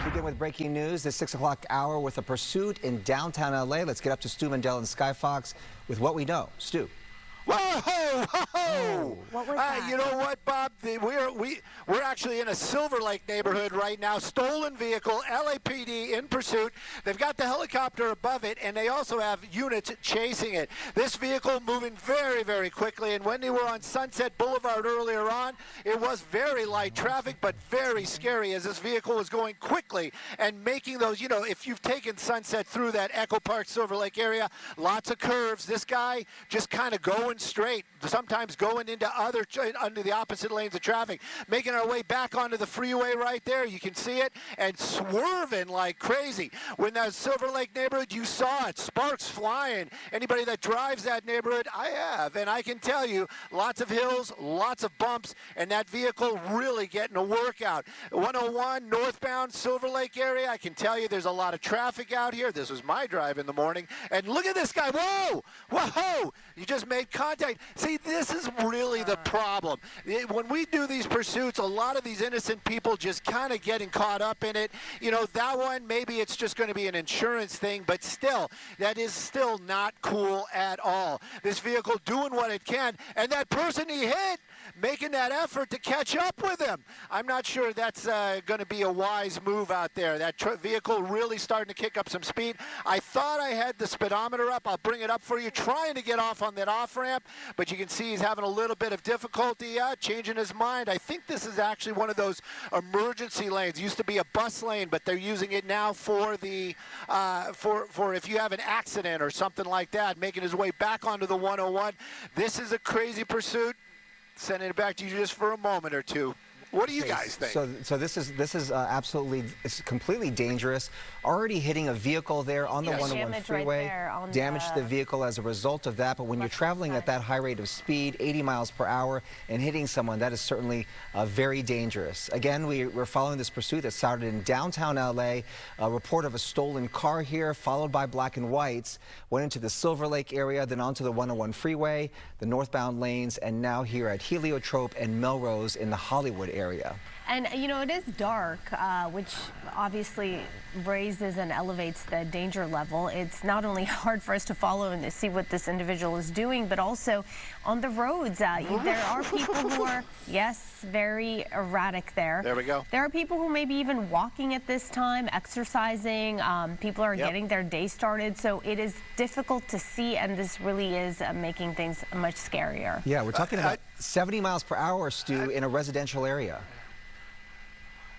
Begin with breaking news, the 6 o'clock hour with a pursuit in downtown LA. Let's get up to Stu Mandel and Sky Fox with what we know. Stu. Whoa! Whoa! What was that? You know what, Bob? We're actually in a Silver Lake neighborhood right now. Stolen vehicle, LAPD in pursuit. They've got the helicopter above it, and they also have units chasing it. This vehicle moving very, very quickly. And when they were on Sunset Boulevard earlier on, it was very light traffic, but very scary as this vehicle was going quickly and making those. You know, if you've taken Sunset through that Echo Park, Silver Lake area, lots of curves. This guy just kind of going straight, sometimes going into the opposite lanes of traffic, making our way back onto the freeway right there. You can see it, and swerving like crazy. When that Silver Lake neighborhood, you saw it, sparks flying. Anybody that drives that neighborhood, I have, and I can tell you, lots of hills, lots of bumps, and that vehicle really getting a workout. 101 northbound Silver Lake area, I can tell you there's a lot of traffic out here. This was my drive in the morning, and look at this guy. Whoa! Whoa! You just made contact. See, this is really the problem. When we do these pursuits, a lot of these innocent people just kind of getting caught up in it. You know, that one, maybe it's just going to be an insurance thing, but still, that is still not cool at all. This vehicle doing what it can, and that person he hit, making that effort to catch up with him. I'm not sure that's going to be a wise move out there. That vehicle really starting to kick up some speed. I thought I had the speedometer up. I'll bring it up for you, trying to get off on that off-ramp, but you can see he's having a little bit of difficulty changing his mind. I think this is actually one of those emergency lanes. It used to be a bus lane, but they're using it now for the for if you have an accident or something like that, making his way back onto the 101. This is a crazy pursuit. Sending it back to you just for a moment or two. What do you guys think? So this is absolutely, it's completely dangerous. Already hitting a vehicle there on the 101 freeway. Right damaged the vehicle as a result of that. But when you're traveling at that high rate of speed, 80 miles per hour, and hitting someone, that is certainly very dangerous. Again, we're following this pursuit that started in downtown LA. A report of a stolen car here, followed by black and whites, went into the Silver Lake area, then onto the 101 freeway, the northbound lanes, and now here at Heliotrope and Melrose in the Hollywood area. And, you know, it is dark, which obviously raises and elevates the danger level. It's not only hard for us to follow and to see what this individual is doing, but also on the roads. There are people who are, yes, very erratic there. There we go. There are people who may be even walking at this time, exercising. People are getting their day started. So it is difficult to see, and this really is making things much scarier. Yeah, we're talking about 70 miles per hour, Stu, in a residential area.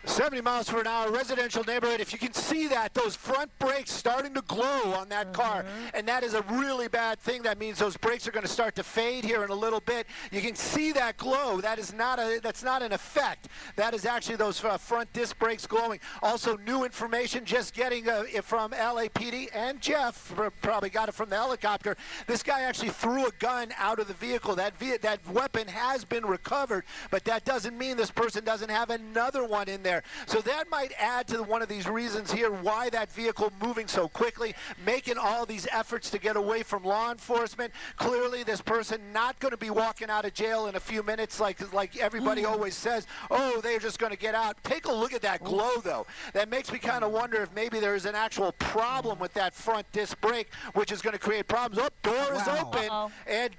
70 miles per hour, residential neighborhood. If you can see that, those front brakes starting to glow on that car, and that is a really bad thing. That means those brakes are going to start to fade here in a little bit. You can see that glow. That is not that's not an effect. That is actually those front disc brakes glowing. Also, new information just getting from LAPD, and Jeff probably got it from the helicopter. This guy actually threw a gun out of the vehicle. That weapon has been recovered, but that doesn't mean this person doesn't have another one in there. So that might add to one of these reasons here why that vehicle moving so quickly, making all these efforts to get away from law enforcement. Clearly, this person not going to be walking out of jail in a few minutes like everybody always says, oh, they're just going to get out. Take a look at that glow, though. That makes me kind of wonder if maybe there's an actual problem with that front disc brake, which is going to create problems. Oh, door is open. And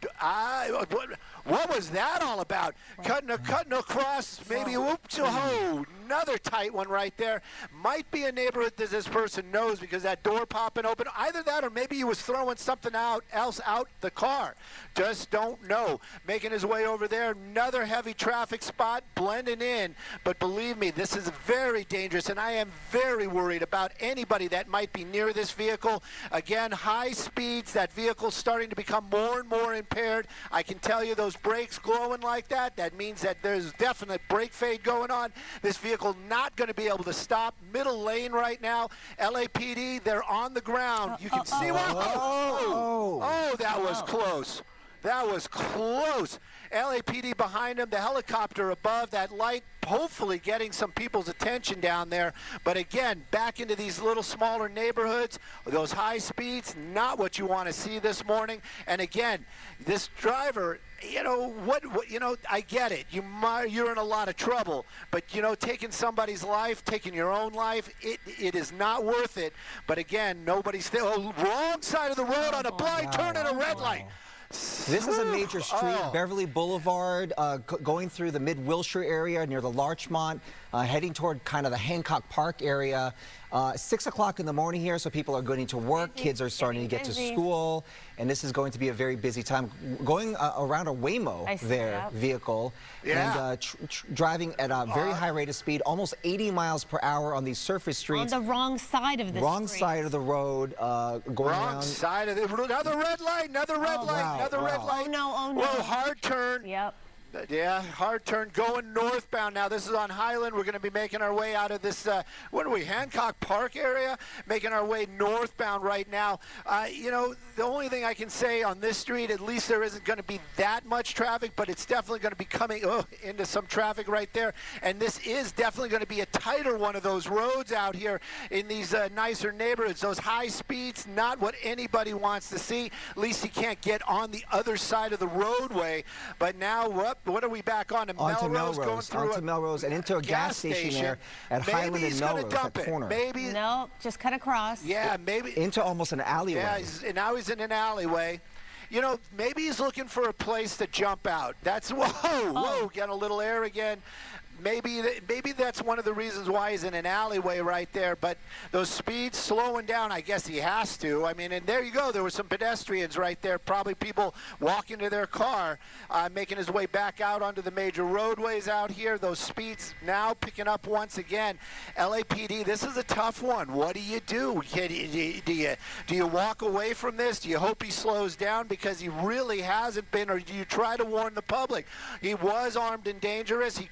what was that all about? Cutting across, maybe, oops, oh, another tight one right there. Might be a neighborhood that this person knows because that door popping open. Either that or maybe he was throwing something else out the car. Just don't know. Making his way over there. Another heavy traffic spot blending in. But believe me, this is very dangerous, and I am very worried about anybody that might be near this vehicle. Again, high speeds. That vehicle starting to become more and more impaired. I can tell you those brakes glowing like that. That means that there's definite brake fade going on. This vehicle not going to be able to stop. Middle lane right now. LAPD, they're on the ground. You can see. Oh, that was close. That was close. LAPD behind him, the helicopter above, that light hopefully getting some people's attention down there. But again, back into these little smaller neighborhoods, those high speeds, not what you want to see this morning. And again, this driver, you know, I get it. You're in a lot of trouble. But, you know, taking somebody's life, taking your own life, it is not worth it. But again, nobody's still wrong side of the road on a blind turn and a red light. This is a major street, Beverly Boulevard, going through the Mid-Wilshire area near the Larchmont, heading toward kind of the Hancock Park area. 6 o'clock in the morning here, so people are going to work, kids are starting to get to school, and this is going to be a very busy time. Going around a Waymo vehicle, and driving at a very high rate of speed, almost 80 miles per hour on these surface streets. On the wrong side of the Wrong side of the road, going around. Wrong side of the road. Another red light, another red light, another red light. Oh, no, oh, no. Whoa, hard turn. Yep. Yeah, hard turn going northbound now. This is on Highland. We're going to be making our way out of this, what are we, Hancock Park area? Making our way northbound right now. You know, the only thing I can say on this street, at least there isn't going to be that much traffic, but it's definitely going to be coming into some traffic right there. And this is definitely going to be a tighter one of those roads out here in these nicer neighborhoods. Those high speeds, not what anybody wants to see. At least you can't get on the other side of the roadway. But now, what are we back on? Onto Melrose, going through onto Melrose, and into a gas station there at Highland and Melrose, that corner. Maybe. No, just cut across. Yeah, maybe. Into almost an alleyway. Yeah, now he's in an alleyway. You know, maybe he's looking for a place to jump out. That's, whoa, getting a little air again. Maybe that's one of the reasons why he's in an alleyway right there. But those speeds slowing down, I guess he has to. I mean, and there you go. There were some pedestrians right there, probably people walking to their car, making his way back out onto the major roadways out here. Those speeds now picking up once again. LAPD, this is a tough one. What do you do? Do you walk away from this? Do you hope he slows down? Because he really hasn't been, or do you try to warn the public? He was armed and dangerous. He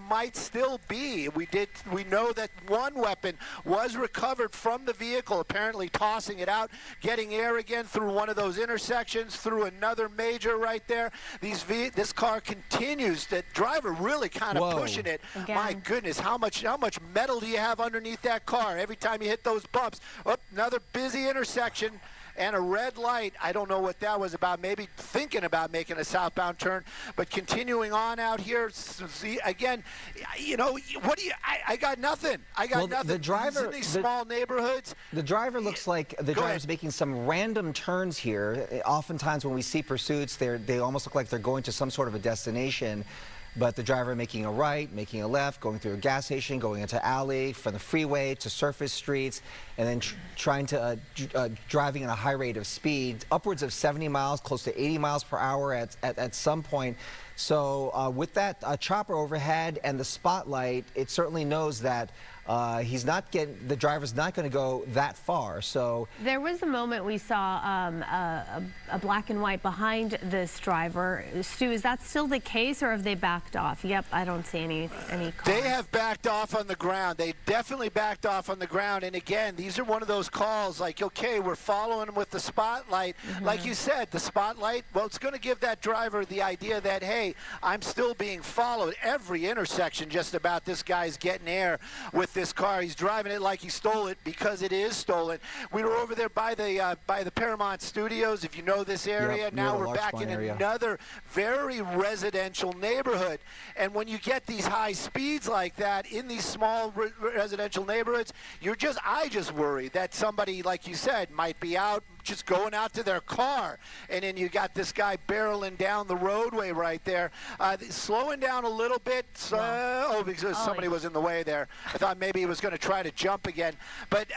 might still be. We know that one weapon was recovered from the vehicle, apparently tossing it out, getting air again through one of those intersections, through another major right there. This car continues. The driver really kind of pushing it. Again. My goodness, how much metal do you have underneath that car? Every time you hit those bumps, another busy intersection. And a red light. I don't know what that was about. Maybe thinking about making a southbound turn, but continuing on out here. See, again, you know, what do you? I got nothing. I got nothing. The driver in these small neighborhoods. The driver looks like the driver's making some random turns here. Oftentimes, when we see pursuits, they almost look like they're going to some sort of a destination. But the driver making a right, making a left, going through a gas station, going into alley, from the freeway to surface streets, and then trying to driving at a high rate of speed, upwards of 70 miles, close to 80 miles per hour at some point. So with that chopper overhead and the spotlight, it certainly knows that the driver's not going to go that far. So there was a moment we saw a black and white behind this driver. Stu, is that still the case, or have they backed off? Yep, I don't see any cars. They have backed off on the ground. They definitely backed off on the ground. And again, these are one of those calls like, okay, we're following them with the spotlight. Like you said, the spotlight, well, it's going to give that driver the idea that, hey, I'm still being followed. Every intersection just about, this guy's getting air with this car. He's driving it like he stole it, because it is stolen. We were over there by the Paramount Studios, if you know this area. Yep, now we're back in another very residential neighborhood. And when you get these high speeds like that in these small residential neighborhoods, I just worry that somebody, like you said, might be out, just going out to their car, and then you got this guy barreling down the roadway right there, slowing down a little bit. Because somebody was in the way there. I thought maybe he was going to try to jump again, but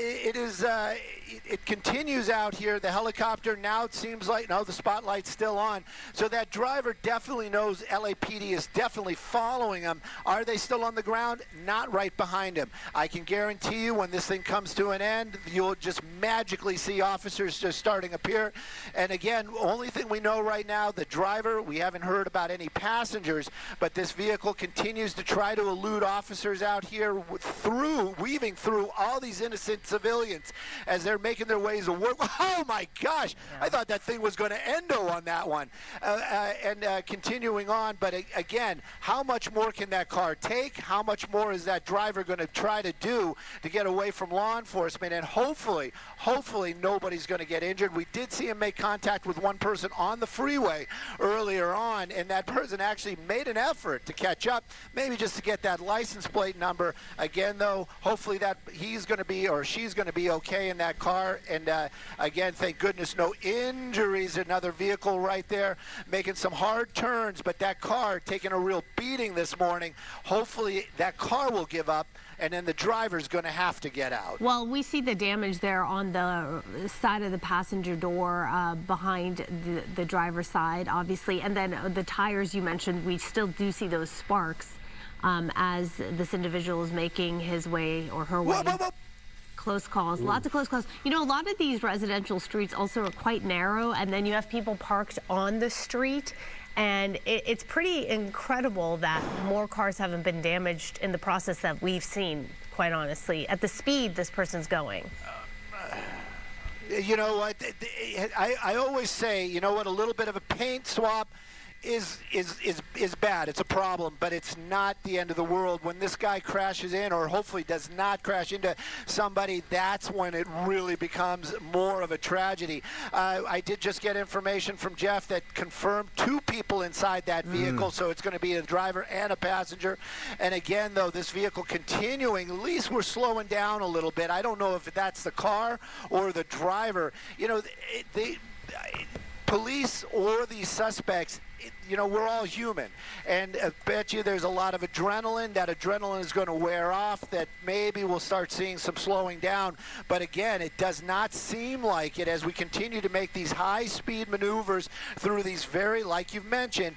it continues out here. The helicopter now, it seems like, no, the spotlight's still on. So that driver definitely knows LAPD is definitely following him. Are they still on the ground? Not right behind him. I can guarantee you, when this thing comes to an end, you'll just magically see officers officers just starting up here. And again, only thing we know right now, the driver, we haven't heard about any passengers, but this vehicle continues to try to elude officers out here weaving through all these innocent civilians as they're making their ways to work. Oh my gosh, yeah. I thought that thing was going to endo on that one. Continuing on, but again, how much more can that car take? How much more is that driver going to try to do to get away from law enforcement? And hopefully nobody's going to get injured. We did see him make contact with one person on the freeway earlier on, and that person actually made an effort to catch up, maybe just to get that license plate number. Again, though, hopefully that he's going to be or she's going to be okay in that car. And again, thank goodness, no injuries. Another vehicle right there making some hard turns, but that car taking a real beating this morning. Hopefully that car will give up, and then the driver's going to have to get out. Well, we see the damage there on the side of the passenger door behind the driver's side, obviously. And then the tires you mentioned, we still do see those sparks as this individual is making his way or her way. Whoa. Close calls, lots of close calls. You know, a lot of these residential streets also are quite narrow, and then you have people parked on the street. And it's pretty incredible that more cars haven't been damaged in the process that we've seen, quite honestly, at the speed this person's going. You know what? I always say, you know what, a little bit of a paint swap is bad. It's a problem, but it's not the end of the world. When this guy crashes in, or hopefully does not crash into somebody, that's when it really becomes more of a tragedy. I did just get information from Jeff that confirmed 2 people inside that vehicle, so it's going to be a driver and a passenger. And again, though, this vehicle continuing, at least we're slowing down a little bit. I don't know if that's the car or the driver. You know, police or these suspects, you know, we're all human, and I bet you there's a lot of adrenaline. That adrenaline is going to wear off, that maybe we'll start seeing some slowing down. But again, it does not seem like it as we continue to make these high-speed maneuvers through these very, like you've mentioned,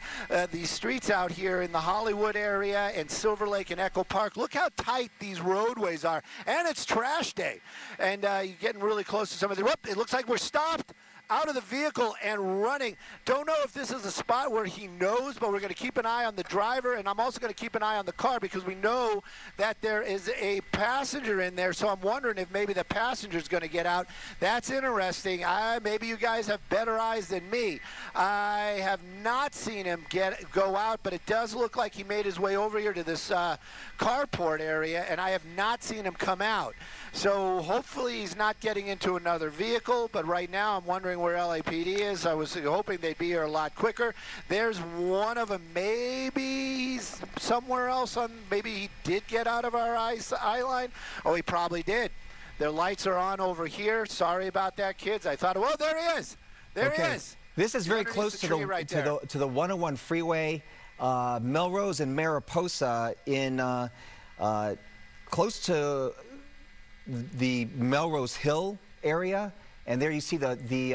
these streets out here in the Hollywood area and Silver Lake and Echo Park. Look how tight these roadways are, and it's trash day. And you're getting really close to some of the, whoop, it looks like we're stopped out of the vehicle and running. Don't know if this is a spot where he knows, but we're going to keep an eye on the driver, and I'm also going to keep an eye on the car because we know that there is a passenger in there, so I'm wondering if maybe the passenger's going to get out. That's interesting. Maybe you guys have better eyes than me. I have not seen him go out, but it does look like he made his way over here to this carport area, and I have not seen him come out. So hopefully he's not getting into another vehicle, but right now I'm wondering where LAPD is. I was hoping they'd be here a lot quicker. There's one of them. Maybe he's somewhere else on, maybe he did get out of our eye line. Oh, he probably did. Their lights are on over here. Sorry about that, kids. I thought, well, there he is. There he is. This is very close to the 101 freeway, Melrose and Mariposa, in close to the Melrose Hill area. And there you see the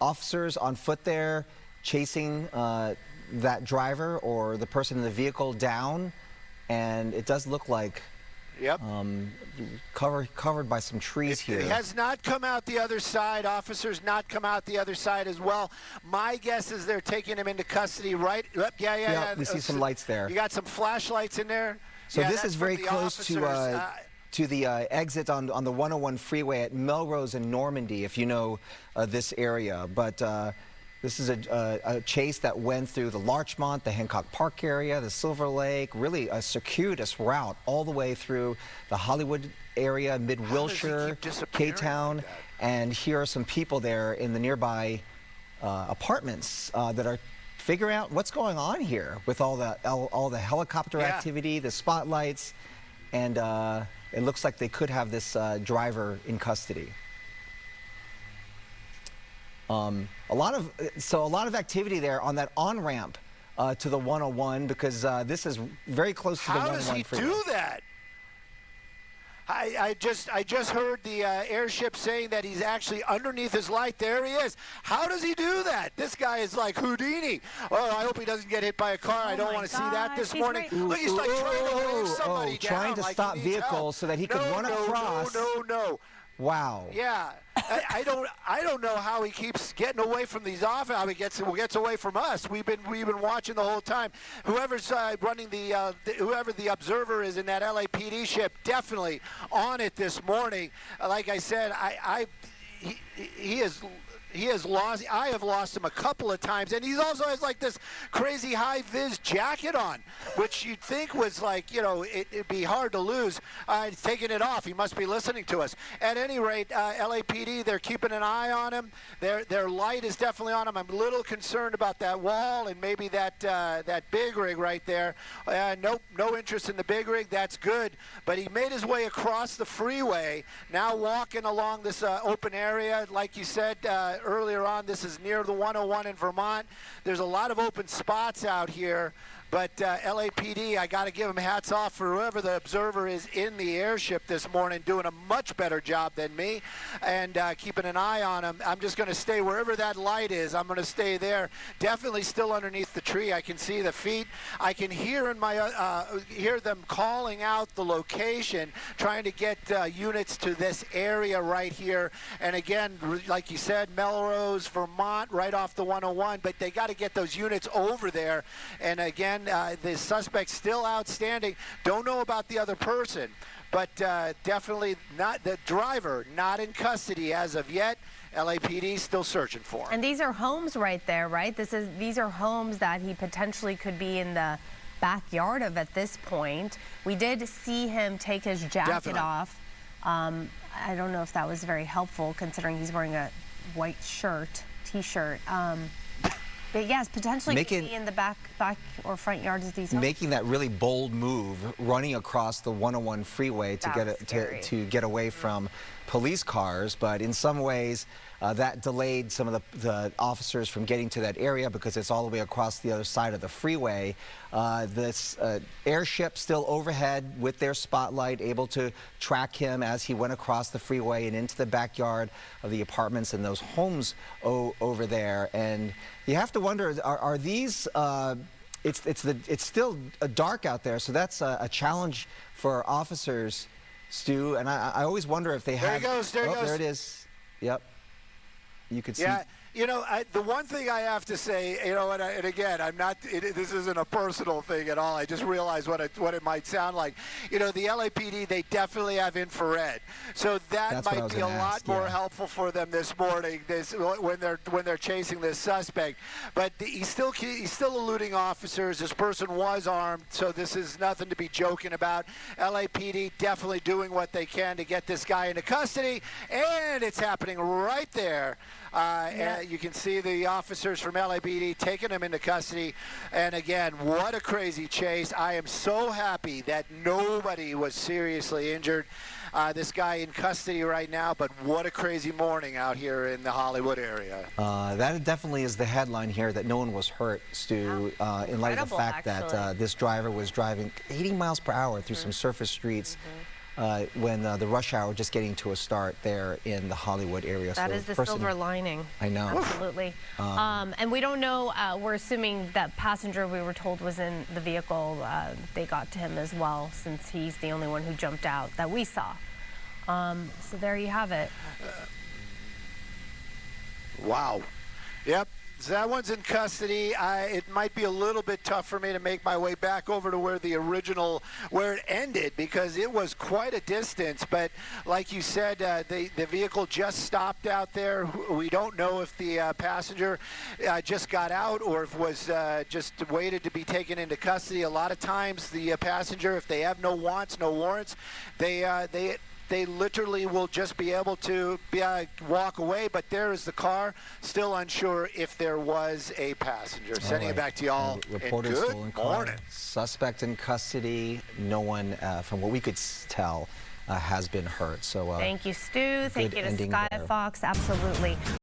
officers on foot there chasing that driver or the person in the vehicle down, and it does look like covered by some trees here. It has not come out the other side. Officers not come out the other side as well. My guess is they're taking him into custody, right? Yeah. We see some lights there. You got some flashlights in there. So this is very close to the exit on the 101 freeway at Melrose and Normandy, if you know this area. But this is a chase that went through the Larchmont, the Hancock Park area, the Silver Lake, really a circuitous route all the way through the Hollywood area, Mid-Wilshire, K-Town. And here are some people there in the nearby apartments that are figuring out what's going on here with all the helicopter activity, the spotlights, and it looks like they could have this driver in custody. A lot of activity there on that on-ramp to the 101, because this is very close to the 101 freeway. How does he do that? I just heard the airship saying that he's actually underneath his light. There he is. How does he do that? This guy is like Houdini. Oh, I hope he doesn't get hit by a car. I don't want to see that this morning. Look, he's like trying to wave somebody down. Trying to stop vehicles so that he could run across. No. Wow. Yeah. I don't know how he keeps getting away from these off. How he gets away from us. We've been watching the whole time. Whoever's running whoever the observer is in that LAPD ship, definitely on it this morning. Like I said, he has lost. I have lost him a couple of times, and he also has like this crazy high-vis jacket on, which you'd think was like, you know, it'd be hard to lose. He's taking it off. He must be listening to us. At any rate, LAPD, they're keeping an eye on him. Their light is definitely on him. I'm a little concerned about that wall and maybe that big rig right there. Nope, no interest in the big rig. That's good. But he made his way across the freeway, now walking along this open area, like you said earlier on. This is near the 101 in Vermont. There's a lot of open spots out here, but LAPD, I got to give them hats off for whoever the observer is in the airship this morning, doing a much better job than me, and keeping an eye on them. I'm just going to stay wherever that light is. I'm going to stay there. Definitely still underneath the tree. I can see the feet. I can hear hear them calling out the location, trying to get units to this area right here. And again, like you said, Melrose, Vermont, right off the 101. But they got to get those units over there. And again, the suspect's still outstanding. Don't know about the other person, but definitely not the driver, not in custody as of yet. LAPD still searching for him. And these are homes right there, right? These are homes that he potentially could be in the backyard of at this point. We did see him take his jacket off. I don't know if that was very helpful considering he's wearing a white shirt, t-shirt. But yes, potentially could be in the back or front yards of these homes. Making that really bold move, running across the 101 freeway to get away from police cars, but in some ways that delayed some of the officers from getting to that area because it's all the way across the other side of the freeway. This airship still overhead with their spotlight, able to track him as he went across the freeway and into the backyard of the apartments and those homes over there. And you have to wonder, are these it's still dark out there, so that's a challenge for officers, Stu. And I always wonder if they have. There he goes. There he goes. There it is. Yep. You could see. Yeah. You know, the one thing I have to say, you know, and again, I'm not. This isn't a personal thing at all. I just realized what it might sound like. You know, the LAPD, they definitely have infrared, so that might be a lot more helpful for them this morning. When they're chasing this suspect, but he's still eluding officers. This person was armed, so this is nothing to be joking about. LAPD definitely doing what they can to get this guy into custody, and it's happening right there. And you can see the officers from LAPD taking him into custody. And again, what a crazy chase. I am so happy that nobody was seriously injured. This guy in custody right now, but what a crazy morning out here in the Hollywood area. That definitely is the headline here, that no one was hurt, Stu, in light of the fact that this driver was driving 80 miles per hour through some surface streets. When the rush hour just getting to a start there in the Hollywood area. That is the silver lining. I know. Absolutely. And we don't know, we're assuming that passenger we were told was in the vehicle, they got to him as well, since he's the only one who jumped out that we saw. So there you have it. Wow. Yep. So that one's in custody. It might be a little bit tough for me to make my way back over to where it ended, because it was quite a distance. But like you said, the vehicle just stopped out there. We don't know if the passenger just got out or if was just waited to be taken into custody. A lot of times the passenger, if they have no wants, no warrants, they literally will just be able to walk away. But there is the car. Still unsure if there was a passenger. Sending it back to y'all. Reporter stolen car. Suspect in custody. No one, from what we could tell, has been hurt. So thank you, Stu. Thank you to Sky Fox. Absolutely.